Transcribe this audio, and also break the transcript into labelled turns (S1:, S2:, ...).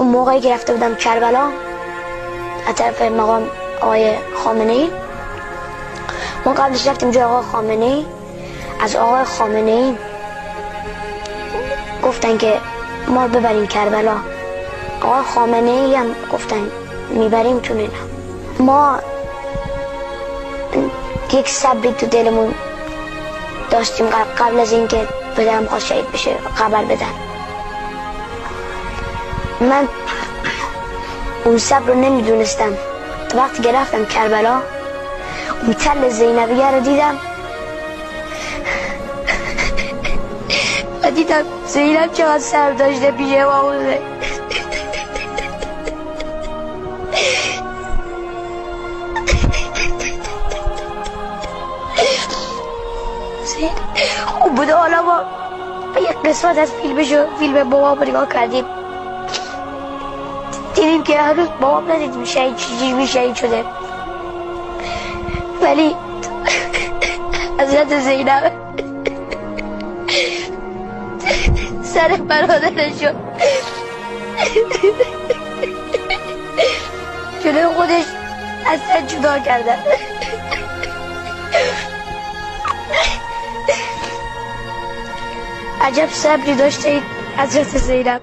S1: موقعی که رفته بودم کربلا از طرف مقام آقای خامنه‌ای، ما قبلش رفتیم جای آقای خامنه‌ای. از آقای خامنه‌ای گفتن که ما رو ببرین کربلا. آقای خامنه‌ای هم گفتن میبریم تو اینا. ما یک صبری تو دلمون داشتیم قبل از اینکه پدرم خواست شهید بشه خبر بدن. من اون صبر رو نمیدونستم تا وقتی که رفتم کربلا اون تل زینبیه رو دیدم و دیدم زینب چقدر سر داشته پیش امامزاده. خوب بوده. حالا ما یک قسمت از فیلم بابام نگاه کردیم، دیدیم که هنوز بابام ندیدیم شهید شده، ولی حضرت زینب سر برادرشو جلوی خودش از سر جدا کردن. عجب صبری داشته این حضرت زینب.